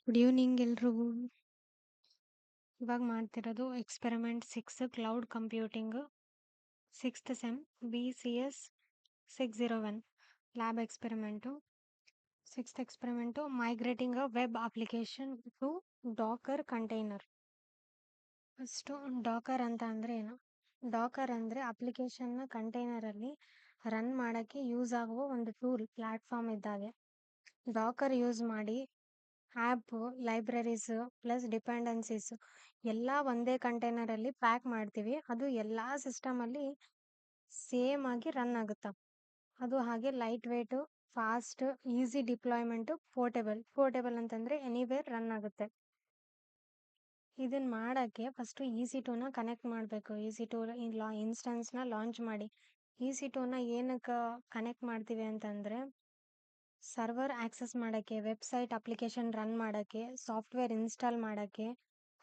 Good evening ಎಲ್ರಿಗೂ. ಇವಾಗ ಮಾಡ್ತಿರೋದು experiment 6 cloud computing 6th sem BCS 601 lab experiment. 6th experiment migrating a web application to Docker container. First Docker ಅಂತ ಅಂದರೆ ಏನು? Dakar ಅಂದರೆ ಅಪ್ಲಿಕೇಶನ್ನ ಕಂಟೈನರಲ್ಲಿ ರನ್ ಮಾಡೋಕ್ಕೆ ಯೂಸ್ ಆಗುವ ಒಂದು ಟೂಲ್, ಪ್ಲ್ಯಾಟ್ಫಾರ್ಮ್ ಇದ್ದಾಗೆ. ಡಾಕರ್ ಯೂಸ್ ಮಾಡಿ ಆ್ಯಪು, ಲೈಬ್ರರೀಸು ಪ್ಲಸ್ ಡಿಪೆಂಡೆನ್ಸೀಸು ಎಲ್ಲ ಒಂದೇ ಕಂಟೈನರಲ್ಲಿ ಪ್ಯಾಕ್ ಮಾಡ್ತೀವಿ. ಅದು ಎಲ್ಲ ಸಿಸ್ಟಮಲ್ಲಿ ಸೇಮ್ ಆಗಿ ರನ್ ಆಗುತ್ತೆ. ಅದು ಹಾಗೆ light weight, fast, easy deployment, portable ಅಂತಂದರೆ ಎನಿವೇರ್ ರನ್ ಆಗುತ್ತೆ. ಇದನ್ನು ಮಾಡೋಕ್ಕೆ ಫಸ್ಟು EC2ನ ಕನೆಕ್ಟ್ ಮಾಡಬೇಕು. EC2 ಇನ್ಸ್ಟೆನ್ಸ್ನ ಲಾಂಚ್ ಮಾಡಿ. EC2ನ ಏನಕ್ಕೆ ಕನೆಕ್ಟ್ ಮಾಡ್ತೀವಿ ಅಂತಂದರೆ, ಸರ್ವರ್ ಆಕ್ಸೆಸ್ ಮಾಡೋಕ್ಕೆ, ವೆಬ್ಸೈಟ್ ಅಪ್ಲಿಕೇಶನ್ ರನ್ ಮಾಡೋಕ್ಕೆ, ಸಾಫ್ಟ್ವೇರ್ ಇನ್ಸ್ಟಾಲ್ ಮಾಡೋಕ್ಕೆ,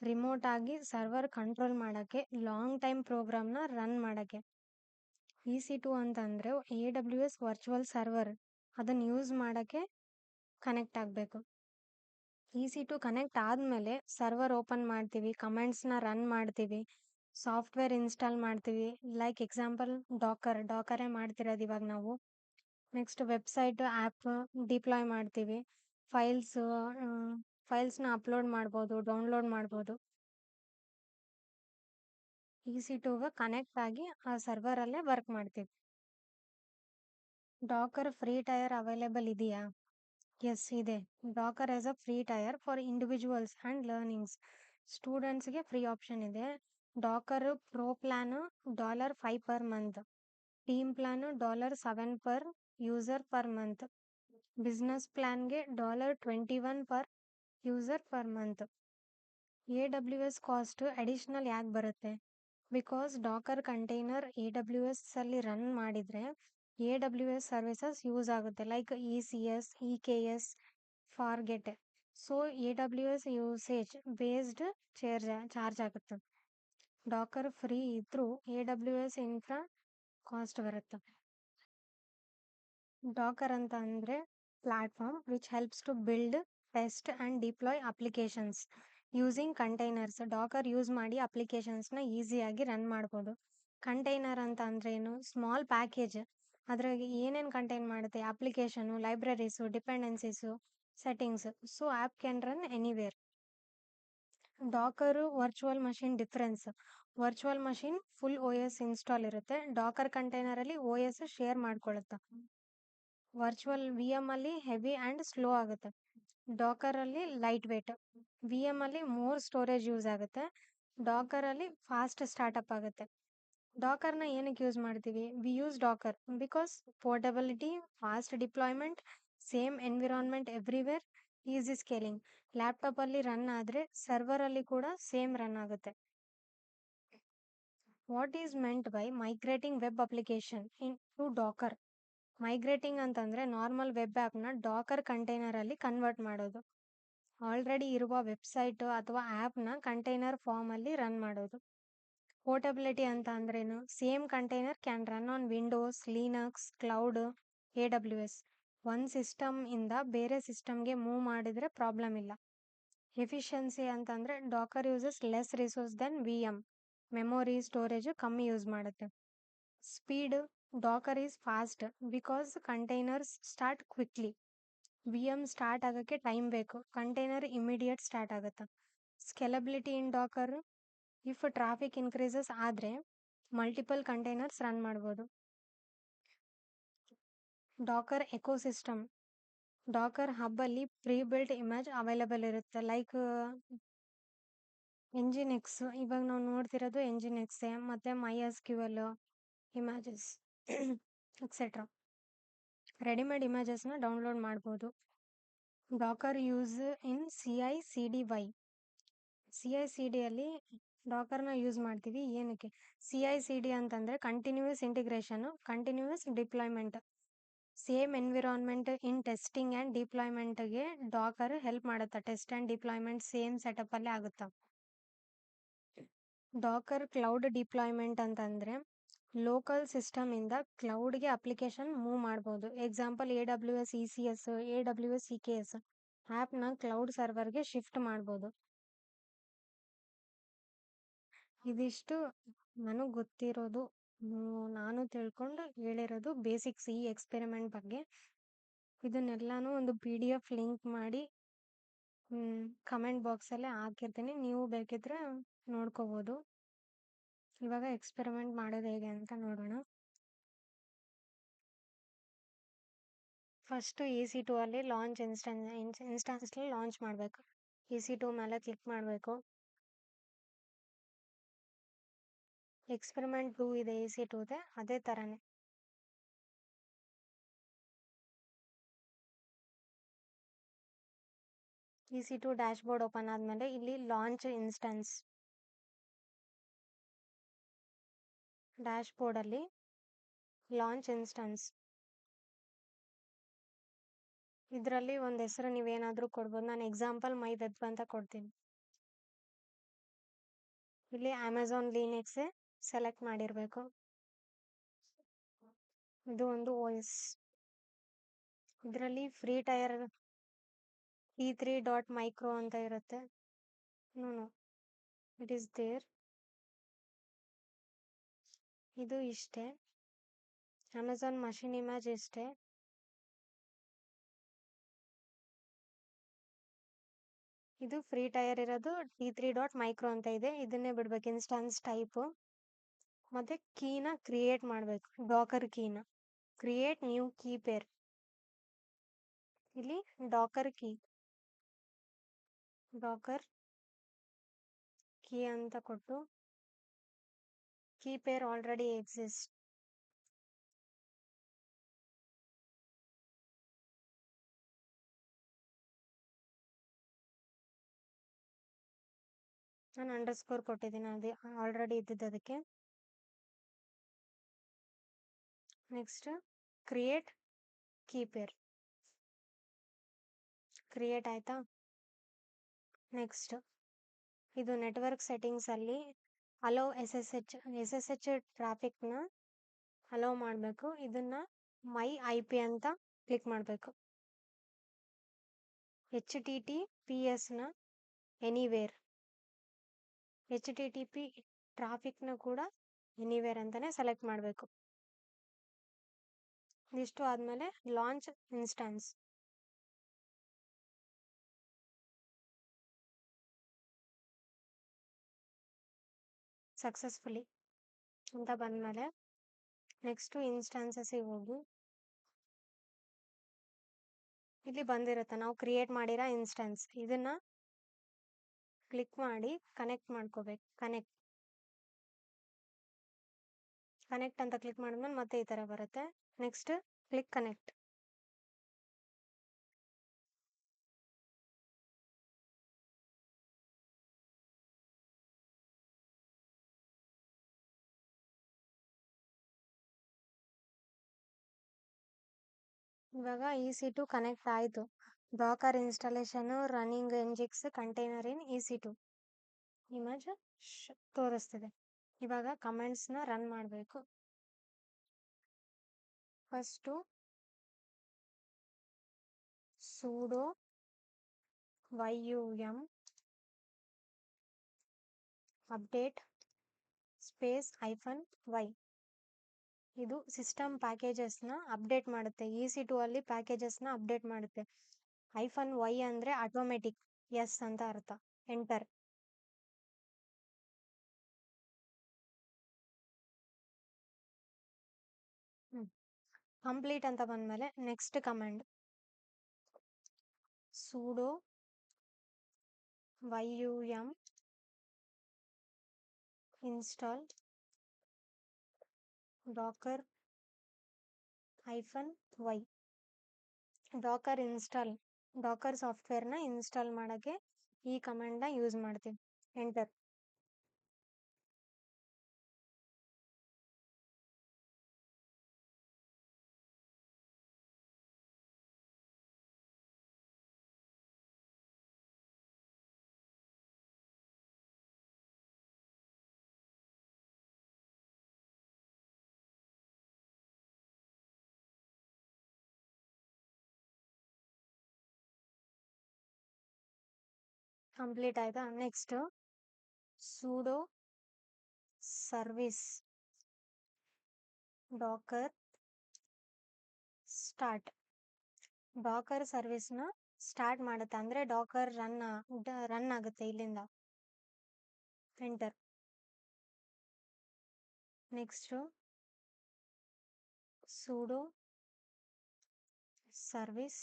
ರಿಮೋಟಾಗಿ ಸರ್ವರ್ ಕಂಟ್ರೋಲ್ ಮಾಡೋಕ್ಕೆ, ಲಾಂಗ್ ಟೈಮ್ ಪ್ರೋಗ್ರಾಮ್ನ ರನ್ ಮಾಡೋಕ್ಕೆ. EC2 ಅಂತಂದರೆ AWS ವರ್ಚುವಲ್ ಸರ್ವರ್, ಅದನ್ನು ಯೂಸ್ ಮಾಡೋಕ್ಕೆ ಕನೆಕ್ಟ್ ಆಗಬೇಕು. EC2 ಕನೆಕ್ಟ್ ಆದಮೇಲೆ ಸರ್ವರ್ ಓಪನ್ ಮಾಡ್ತೀವಿ, ಕಮೆಂಟ್ಸ್ನ ರನ್ ಮಾಡ್ತೀವಿ, ಸಾಫ್ಟ್ವೇರ್ ಇನ್ಸ್ಟಾಲ್ ಮಾಡ್ತೀವಿ. ಲೈಕ್ ಎಕ್ಸಾಂಪಲ್ ಡಾಕರೇ ಮಾಡ್ತಿರೋದು ಇವಾಗ ನಾವು. ನೆಕ್ಸ್ಟ್ ವೆಬ್ಸೈಟು, ಆ್ಯಪ್ ಡಿಪ್ಲಾಯ್ ಮಾಡ್ತೀವಿ. ಫೈಲ್ಸ್ನ ಅಪ್ಲೋಡ್ ಮಾಡ್ಬೋದು, ಡೌನ್ಲೋಡ್ ಮಾಡ್ಬೋದು. EC2ಗೆ ಕನೆಕ್ಟ್ ಆಗಿ ಆ ಸರ್ವರಲ್ಲೇ ವರ್ಕ್ ಮಾಡ್ತೀವಿ. ಡಾಕರ್ ಫ್ರೀ ಟೈರ್ ಅವೈಲೇಬಲ್ ಇದೆಯಾ? ಎಸ್ ಇದೆ. Docker as a free tier for individuals and learnings. ಸ್ಟೂಡೆಂಟ್ಸ್ಗೆ ಫ್ರೀ ಆಪ್ಷನ್ ಇದೆ. Docker pro plan $5 per month, team plan $7 per user per month, business ಪ್ಲ್ಯಾನ್ಗೆ $21 per user per month. AWS cost additional ಯಾಕೆ ಬರುತ್ತೆ? Because Docker container AWS ಅಲ್ಲಿ run ಮಾಡಿದರೆ AWS services use ಆಗುತ್ತೆ, like ECS, EKS, Fargate. So AWS usage based charge ಆಗುತ್ತೆ. Docker free ಇದ್ರೂ AWS infra cost ಬರುತ್ತೆ. Docker ಅಂತ ಅಂದರೆ platform which helps to build, test and deploy applications using containers. Docker use ಮಾಡಿ ಅಪ್ಲಿಕೇಶನ್ಸ್ನ ಈಸಿಯಾಗಿ run ಮಾಡ್ಬೋದು. ಕಂಟೈನರ್ ಅಂತ ಅಂದರೆ ಏನು? Small package. ಅದ್ರಾಗೆ ಏನೇನು ಕಂಟೈನ್ ಮಾಡುತ್ತೆ? Application, libraries, dependencies, settings. So app can run anywhere. Docker virtual machine difference. Virtual machine full OS install ಇರುತ್ತೆ. ಡಾಕರ್ ಕಂಟೈನರಲ್ಲಿ OS ಶೇರ್ ಮಾಡ್ಕೊಳ್ಳುತ್ತೆ. ವರ್ಚುವಲ್ VM ಅಲ್ಲಿ ಹೆವಿ ಆ್ಯಂಡ್ ಸ್ಲೋ ಆಗುತ್ತೆ. ಡಾಕರಲ್ಲಿ ಲೈಟ್ ವೇಟ್. VM ಅಲ್ಲಿ ಮೋರ್ ಸ್ಟೋರೇಜ್ ಯೂಸ್ ಆಗುತ್ತೆ. ಡಾಕರಲ್ಲಿ fast startup ಆಗುತ್ತೆ. ಡಾಕರ್ನ ಏನಕ್ಕೆ ಯೂಸ್ ಮಾಡ್ತೀವಿ? We use Docker because portability, fast deployment, same environment everywhere, easy scaling. ಲ್ಯಾಪ್ಟಾಪಲ್ಲಿ ರನ್ ಆದರೆ ಸರ್ವರಲ್ಲಿ ಕೂಡ ಸೇಮ್ ರನ್ ಆಗುತ್ತೆ. What is meant by migrating web application into Docker? Migrating ಅಂತಂದರೆ ನಾರ್ಮಲ್ ವೆಬ್ ಆ್ಯಪ್ನ ಡಾಕರ್ ಕಂಟೈನರಲ್ಲಿ ಕನ್ವರ್ಟ್ ಮಾಡೋದು. ಆಲ್ರೆಡಿ ಇರುವ ವೆಬ್ಸೈಟು ಅಥವಾ ಆ್ಯಪ್ನ ಕಂಟೈನರ್ ಫಾರ್ಮಲ್ಲಿ ರನ್ ಮಾಡೋದು. ಪೋರ್ಟಬಿಲಿಟಿ ಅಂತ ಅಂದ್ರೇನು? Same container can run on Windows, Linux, cloud, AWS. ಒಂದು ಸಿಸ್ಟಮ್ ಇಂದ ಬೇರೆ ಸಿಸ್ಟಮ್ಗೆ ಮೂವ್ ಮಾಡಿದರೆ ಪ್ರಾಬ್ಲಮ್ ಇಲ್ಲ. ಎಫಿಷಿಯನ್ಸಿ ಅಂತಂದರೆ Docker uses less resource than VM. Memory, storage ಕಮ್ಮಿ ಯೂಸ್ ಮಾಡುತ್ತೆ. Speed, Docker is fast because containers start quickly. VM start ಆಗೋಕ್ಕೆ ಟೈಮ್ ಬೇಕು, ಕಂಟೈನರ್ ಇಮಿಡಿಯೇಟ್ ಸ್ಟಾರ್ಟ್ ಆಗುತ್ತೆ. Scalability in Docker, if traffic increases ಆದರೆ multiple containers run ಮಾಡ್ಬೋದು. Docker ecosystem. Docker ಹಬ್ಬಲ್ಲಿ pre built image available ಇರುತ್ತೆ, like Nginx. ಇವಾಗ ನಾವು ನೋಡ್ತಿರೋದು Nginx ಮತ್ತು MySQL ಇಮೇಜಸ್ ಎಕ್ಸೆಟ್ರಾ. ರೆಡಿಮೇಡ್ ಇಮೇಜಸ್ನ ಡೌನ್ಲೋಡ್ ಮಾಡ್ಬೋದು. Docker use in CI/CD. CI/CDಯಲ್ಲಿ ಡಾಕರ್ನ ಯೂಸ್ ಮಾಡ್ತೀವಿ. ಏನಕ್ಕೆ? CI/CD ಅಂತಂದರೆ continuous integration, continuous deployment. Same environment in testing and ಡಿಪ್ಲಾಯ್ಮೆಂಟ್ಗೆ ಡಾಕರ್ ಹೆಲ್ಪ್ ಮಾಡುತ್ತೆ. ಟೆಸ್ಟ್ ಆ್ಯಂಡ್ ಡಿಪ್ಲಾಯ್ಮೆಂಟ್ ಸೇಮ್ ಸೆಟಪ್ಪಲ್ಲೇ ಆಗುತ್ತೆ. ಡಾಕರ್ ಕ್ಲೌಡ್ ಡಿಪ್ಲಾಯ್ಮೆಂಟ್ ಅಂತಂದರೆ ಲೋಕಲ್ ಸಿಸ್ಟಮಿಂದ ಕ್ಲೌಡ್ಗೆ ಅಪ್ಲಿಕೇಶನ್ ಮೂವ್ ಮಾಡ್ಬೋದು. Example AWS ECS, AWS EKS. ಆ್ಯಪ್ನ ಕ್ಲೌಡ್ ಸರ್ವರ್ಗೆ ಶಿಫ್ಟ್ ಮಾಡ್ಬೋದು. ಇದಿಷ್ಟು ನನಗೆ ಗೊತ್ತಿರೋದು, ನಾನು ತಿಳ್ಕೊಂಡು ಹೇಳಿರೋದು ಬೇಸಿಕ್ಸ್ ಈ ಎಕ್ಸ್ಪೆರಿಮೆಂಟ್ ಬಗ್ಗೆ. ಇದನ್ನೆಲ್ಲಾನು ಒಂದು PDF ಲಿಂಕ್ ಮಾಡಿ ಕಮೆಂಟ್ ಬಾಕ್ಸಲ್ಲೇ ಹಾಕಿರ್ತೀನಿ, ನೀವು ಬೇಕಿದ್ರೆ ನೋಡ್ಕೋಬೋದು. ಇವಾಗ ಎಕ್ಸ್ಪೆರಿಮೆಂಟ್ ಮಾಡೋದು ಹೇಗೆ ಅಂತ ನೋಡೋಣ. ಫಸ್ಟು EC2 ಅಲ್ಲಿ ಲಾಂಚ್ ಇನ್ಸ್ಟಾನ್ಸ್ಲಿ ಲಾಂಚ್ ಮಾಡಬೇಕು. EC2 ಮೇಲೆ ಕ್ಲಿಕ್ ಮಾಡಬೇಕು. ಎಕ್ಸ್ಪೆರಿಮೆಂಟ್ 2 ಇದೆ EC2ದೆ, ಅದೇ ಥರನೇ. EC2 ಡ್ಯಾಶ್ ಬೋರ್ಡ್ ಓಪನ್ ಆದಮೇಲೆ ಇಲ್ಲಿ ಲಾಂಚ್ ಇನ್ಸ್ಟೆನ್ಸ್ ಡ್ಯಾಶ್ ಬೋರ್ಡಲ್ಲಿ ಲಾಂಚ್ ಇನ್ಸ್ಟೆನ್ಸ್ ಇದರಲ್ಲಿ ಒಂದು ಹೆಸರು ನೀವೇನಾದರೂ ಕೊಡ್ಬೋದು. ನಾನು ಎಕ್ಸಾಂಪಲ್ ಮೈ ವೆಬ್ ಅಂತ ಕೊಡ್ತೀನಿ. ಇಲ್ಲಿ ಅಮೆಝಾನ್ ಲಿನಕ್ಸೇ ಸೆಲೆಕ್ಟ್ ಮಾಡಿರಬೇಕು. ಇದು ಒಂದು OS. ಇದರಲ್ಲಿ ಫ್ರೀ ಟೈರ್ T3.micro ಅಂತ ಇರುತ್ತೆ. No it is there. ಇದು ಇಷ್ಟೇ. ಅಮೆಝಾನ್ ಮಷಿನ್ ಇಮೇಜ್ ಇಷ್ಟೇ. ಇದು ಫ್ರೀ ಟೈರ್ ಇರೋದು T3.micro ಅಂತ ಇದೆ. ಇದನ್ನೇ ಬಿಡ್ಬೇಕು ಇನ್ಸ್ಟಾನ್ಸ್ ಟೈಪು. ಮತ್ತೆ ಕೀನ ಕ್ರಿಯೇಟ್ ಮಾಡಬೇಕು. ಡಾಕರ್ ಕೀನ ಕ್ರಿಯೇಟ್ ನ್ಯೂ ಕೀ ಪೇರ್. ಇಲ್ಲಿ ಡಾಕರ್ ಕೀ ಅಂತ ಕೊಟ್ಟು ಕೀ ಪೇರ್ ಆಲ್ರೆಡಿ ಎಕ್ಸಿಸ್ಟ್. ನಾನು ಅಂಡರ್ಸ್ಕೋರ್ ಕೊಟ್ಟಿದ್ದೀನಿ, ಅದು ಆಲ್ರೆಡಿ ಇದ್ದಿದ್ದು ಅದಕ್ಕೆ. Next create key pair create ಆಯ್ತಾ. ನೆಕ್ಸ್ಟ್ ಇದು ನೆಟ್ವರ್ಕ್ ಸೆಟ್ಟಿಂಗ್ಸ್ ಅಲ್ಲಿ ಅಲೋ SSH ಟ್ರಾಫಿಕ್ನ ಅಲೋ ಮಾಡಬೇಕು. ಇದನ್ನ ಮೈ IP ಅಂತ ಕ್ಲಿಕ್ ಮಾಡಬೇಕು. HTTPSನ ಎನಿವೇರ್, HTTP ಟ್ರಾಫಿಕ್ನ ಕೂಡ ಎನಿವೇರ್ ಅಂತಾನೆ ಸೆಲೆಕ್ಟ್ ಮಾಡಬೇಕು. ಇಷ್ಟು ಆದಮೇಲೆ ಲಾಂಚ್ ಇನ್ಸ್ಟಾನ್ಸ್. ಸಕ್ಸಸ್ಫುಲಿ ಅಂತ ಬಂದಮೇಲೆ ನೆಕ್ಸ್ಟು ಇನ್ಸ್ಟಾನ್ಸಸ್ಸಿಗೆ ಹೋಗಿ ಇಲ್ಲಿ ಬಂದಿರುತ್ತೆ ನಾವು ಕ್ರಿಯೇಟ್ ಮಾಡಿರೋ ಇನ್ಸ್ಟಾನ್ಸ್. ಇದನ್ನ ಕ್ಲಿಕ್ ಮಾಡಿ ಕನೆಕ್ಟ್ ಮಾಡ್ಕೋಬೇಕು. ಕನೆಕ್ಟ್ ಅಂತ ಕ್ಲಿಕ್ ಮಾಡಿದ್ಮೇಲೆ ಮತ್ತೆ ಈ ಥರ ಬರುತ್ತೆ. Next click connect. ಇವಾಗ EC2 ಕನೆಕ್ಟ್ ಆಯಿತು. ಡಾಕರ್ ಇನ್ಸ್ಟಾಲೇಷನು ರನ್ನಿಂಗ್ ಎಂಜಿಕ್ಸ್ ಕಂಟೈನರ್ ಇನ್ EC2 ಇಮೇಜ್ ತೋರಿಸ್ತಿದೆ. ಇವಾಗ ಕಮೆಂಟ್ಸ್ನ ರನ್ ಮಾಡಬೇಕು. First sudo yum update space -y. ಇದು ಸಿಸ್ಟಮ್ ಪ್ಯಾಕೇಜಸ್ನ ಅಪ್ಡೇಟ್ ಮಾಡುತ್ತೆ. EC2 ಅಲ್ಲಿ ಪ್ಯಾಕೇಜಸ್ನ ಅಪ್ಡೇಟ್ ಮಾಡುತ್ತೆ. -y ಅಂದರೆ ಆಟೋಮೆಟಿಕ್, ಎಸ್ ಅಂತ ಅರ್ಥ. ಎಂಟರ್. ಕಂಪ್ಲೀಟ್ ಅಂತ ಬಂದಮೇಲೆ next command sudo yum install docker -y. Dakar ಸಾಫ್ಟ್ವೇರ್ನ ಇನ್ಸ್ಟಾಲ್ ಮಾಡೋಕ್ಕೆ ಈ ಕಮಾಂಡ್ನ ಯೂಸ್ ಮಾಡ್ತೀವಿ. ಎಂಟರ್. ಕಂಪ್ಲೀಟ್ ಆಯ್ತಾ? Next sudo service Dakar start. Dakar ಸರ್ವಿಸ್ನ ಸ್ಟಾರ್ಟ್ ಮಾಡುತ್ತೆ ಅಂದ್ರೆ ಡಾಕರ್ ರನ್ ಆಗುತ್ತೆ ಇಲ್ಲಿಂದ. Enter. Next sudo service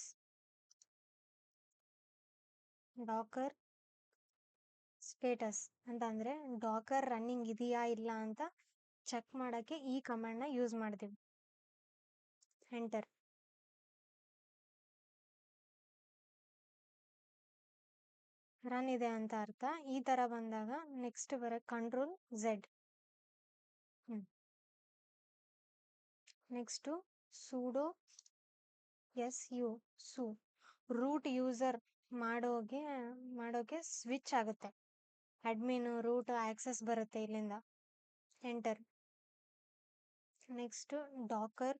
Dakar status ಅಂತ ಅಂದ್ರೆ ಡಾಕರ್ ರನ್ನಿಂಗ್ ಇದೆಯಾ ಇಲ್ಲ ಅಂತ ಚೆಕ್ ಮಾಡಕ್ಕೆ ಈ ಕಮಾಂಡ್ನ ಯೂಸ್ ಮಾಡ್ತೀವಿ. ಎಂಟರ್. ರನ್ ಇದೆ ಅಂತ ಅರ್ಥ. ಈ ತರ ಬಂದಾಗ next control Z. Next sudo su root user ಮಾಡೋಕೆ ಸ್ವಿಚ್ ಆಗುತ್ತೆ. ಅಡ್ಮಿನ್ ರೂಟ್ ಆಕ್ಸೆಸ್ ಬರುತ್ತೆ ಇಲ್ಲಿಂದ. Enter. Next Docker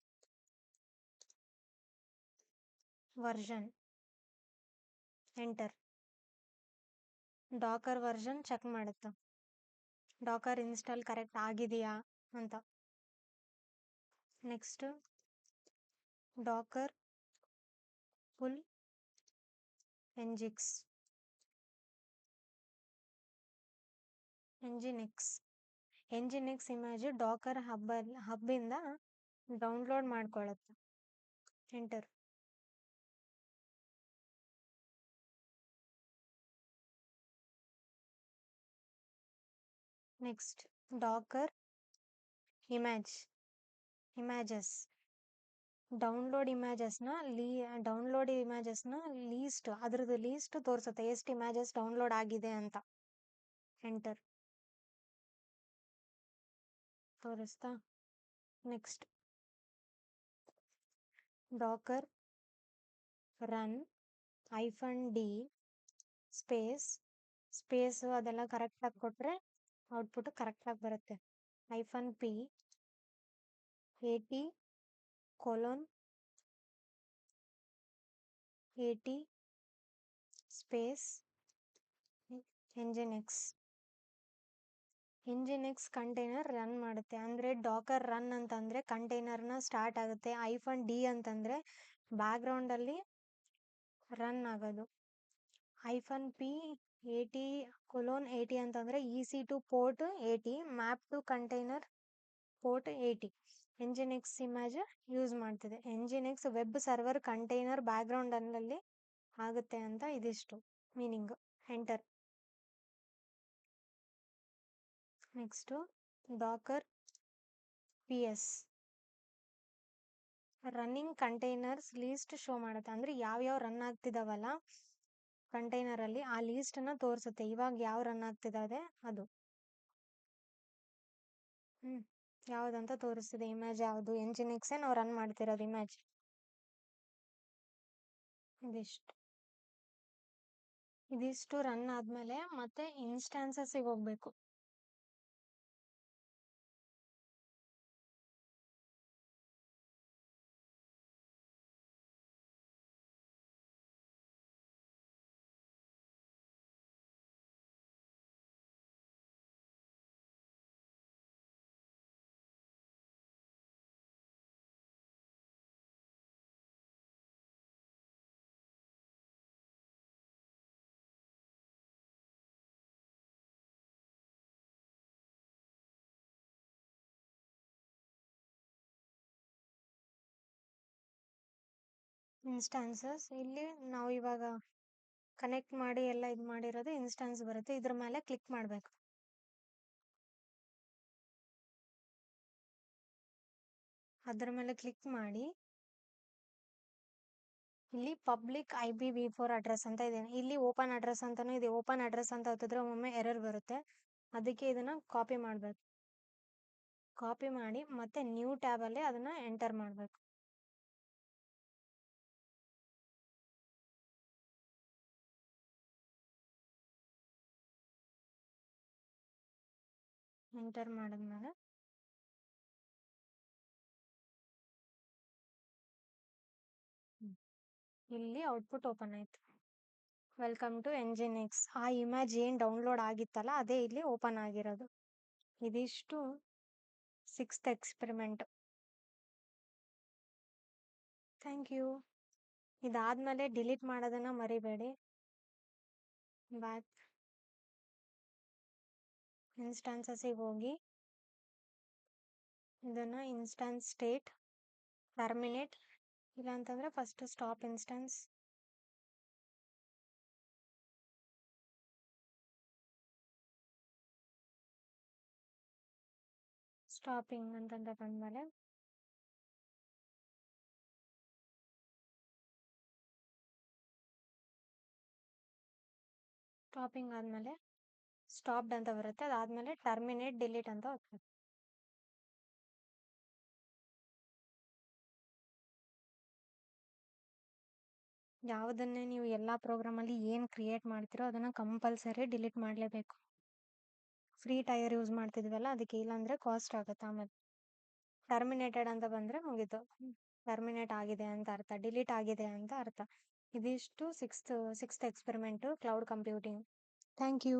version. Enter. Docker version check ಮಾಡುತ್ತೆ ಡಾಕರ್ ಇನ್ಸ್ಟಾಲ್ ಕರೆಕ್ಟ್ ಆಗಿದೆಯಾ ಅಂತ. Next Docker pull Nginx Nginx image Docker ಹಬ್ಬಿಂದ ಡೌನ್ಲೋಡ್ ಮಾಡ್ಕೊಳ್ಳುತ್ತೆ. Enter. Next Docker images download ಇಮೇಜಸ್ನ ಲೀಸ್ಟ್ ತೋರಿಸುತ್ತೆ ಎಷ್ಟು ಇಮೇಜಸ್ ಡೌನ್ಲೋಡ್ ಆಗಿದೆ ಅಂತ. ಎಂಟರ್. ತೋರಿಸ್ತಾ? Next Docker run -d space ಅದೆಲ್ಲ ಕರೆಕ್ಟ್ ಆಗಿ ಕೊಟ್ರೆ ಔಟ್ಪುಟ್ ಕರೆಕ್ಟ್ ಆಗಿ ಬರುತ್ತೆ. -p 80:80 space Nginx container run ಮಾಡುತ್ತೆ ಅಂದ್ರೆ ಡಾಕರ್ ರನ್ ಅಂತಂದ್ರೆ ಕಂಟೈನರ್ನ ಸ್ಟಾರ್ಟ್ ಆಗುತ್ತೆ. -d ಅಂತಂದ್ರೆ ಬ್ಯಾಕ್ ಗ್ರೌಂಡ್ ಅಲ್ಲಿ ರನ್ ಆಗೋದು. -p 80:80 ಅಂತಂದ್ರೆ EC2 port 80 map to container port 80 Nginx image use ಮಾಡ್ತಿದೆ. Nginx web server container background ಅಲ್ಲಿ ಆಗುತ್ತೆ ಅಂತ ಇದಿಷ್ಟು meaning. Enter. Next Docker ps running containers list show ಮಾಡುತ್ತೆ ಅಂದ್ರೆ ಯಾವ್ಯಾವ ರನ್ ಆಗ್ತಿದಾವಲ್ಲ ಕಂಟೈನರ್ ಅಲ್ಲಿ ಆ ಲೀಸ್ಟ್ ನ ತೋರಿಸುತ್ತೆ. ಇವಾಗ ಯಾವ ರನ್ ಆಗ್ತಿದಾವೆ ಅದು ಯಾವ್ದಂತ ತೋರಿಸ್ತಿದೆ. ಇಮೇಜ್ ಯಾವುದು? ಎಂಜಿನೆಕ್ಸ್ ನಾವು ರನ್ ಮಾಡ್ತಿರೋದು ಇಮೇಜ್. ಇದಿಷ್ಟು ರನ್ ಆದ್ಮೇಲೆ ಮತ್ತೆ ಇನ್ಸ್ಟಾನ್ಸಸ್ ಹೋಗ್ಬೇಕು. ಇನ್ಸ್ಟಾನ್ಸಸ್ ಇಲ್ಲಿ ನಾವು ಇವಾಗ ಕನೆಕ್ಟ್ ಮಾಡಿ ಎಲ್ಲ ಇದು ಮಾಡಿರೋದು ಇನ್ಸ್ಟಾನ್ಸ್ ಬರುತ್ತೆ. ಇದ್ರ ಮೇಲೆ ಕ್ಲಿಕ್ ಮಾಡಬೇಕು. ಅದ್ರ ಮೇಲೆ ಕ್ಲಿಕ್ ಮಾಡಿ ಇಲ್ಲಿ ಪಬ್ಲಿಕ್ IPv4 ಅಡ್ರೆಸ್ ಅಂತ ಇದೆ. ಇಲ್ಲಿ ಓಪನ್ ಅಡ್ರೆಸ್ ಅಂತಾನು ಇದೆ. ಓಪನ್ ಅಡ್ರೆಸ್ ಅಂತ ಹೊತ್ತಿದ್ರೆ ಒಮ್ಮೆ ಎರರ್ ಬರುತ್ತೆ. ಅದಕ್ಕೆ ಇದನ್ನ ಕಾಪಿ ಮಾಡಬೇಕು. ಕಾಪಿ ಮಾಡಿ ಮತ್ತೆ ನ್ಯೂ ಟ್ಯಾಬ್ ಅಲ್ಲಿ ಅದನ್ನ ಎಂಟರ್ ಮಾಡಬೇಕು. ಎಂಟರ್ ಮಾಡಿದ್ಮೇಲೆ ಇಲ್ಲಿ ಔಟ್ಪುಟ್ ಓಪನ್ ಆಯ್ತು. Welcome to Nginx. ಆ ಇಮೇಜ್ ಏನು ಡೌನ್ಲೋಡ್ ಆಗಿತ್ತಲ್ಲ ಅದೇ ಇಲ್ಲಿ ಓಪನ್ ಆಗಿರೋದು. ಇದಿಷ್ಟು 6th ಎಕ್ಸ್ಪೆರಿಮೆಂಟ್. Thank you. ಇದಾದ್ಮೇಲೆ ಡಿಲೀಟ್ ಮಾಡೋದನ್ನ ಮರಿಬೇಡಿ. ಬ್ಯಾಕ್ ಇನ್ಸ್ಟಾನ್ಸಸ್ಸಿಗೆ ಹೋಗಿ ಇದನ್ನ ಇನ್ಸ್ಟಾನ್ಸ್ ಸ್ಟೇಟ್ ಟರ್ಮಿನೇಟ್, ಇಲ್ಲ ಅಂತಂದ್ರೆ ಫಸ್ಟ್ ಸ್ಟಾಪ್ ಇನ್ಸ್ಟಾನ್ಸ್. ಸ್ಟಾಪಿಂಗ್ ಅಂತಂತ ಬಂದ್ಮೇಲೆ ಸ್ಟಾಪಿಂಗ್ ಆದ್ಮೇಲೆ ಸ್ಟಾಪ್ಡ್ ಅಂತ ಬರುತ್ತೆ. ಅದಾದ್ಮೇಲೆ ಟರ್ಮಿನೇಟ್ ಡಿಲೀಟ್ ಅಂತ ಹೋಗ್ತದೆ. ಯಾವುದನ್ನೇ ನೀವು ಎಲ್ಲ ಪ್ರೋಗ್ರಾಮಲ್ಲಿ ಏನು ಕ್ರಿಯೇಟ್ ಮಾಡ್ತೀರೋ ಅದನ್ನ ಕಂಪಲ್ಸರಿ ಡಿಲೀಟ್ ಮಾಡಲೇಬೇಕು. ಫ್ರೀ ಟೈರ್ ಯೂಸ್ ಮಾಡ್ತಿದ್ವಲ್ಲ ಅದಕ್ಕೆ, ಇಲ್ಲಾಂದ್ರೆ ಕಾಸ್ಟ್ ಆಗುತ್ತೆ ಆಮೇಲೆ. ಟರ್ಮಿನೇಟೆಡ್ ಅಂತ ಬಂದ್ರೆ ಮುಗೀತು, ಟರ್ಮಿನೇಟ್ ಆಗಿದೆ ಅಂತ ಅರ್ಥ, ಡಿಲೀಟ್ ಆಗಿದೆ ಅಂತ ಅರ್ಥ. ಇದಿಷ್ಟು sixth experiment cloud computing. Thank you.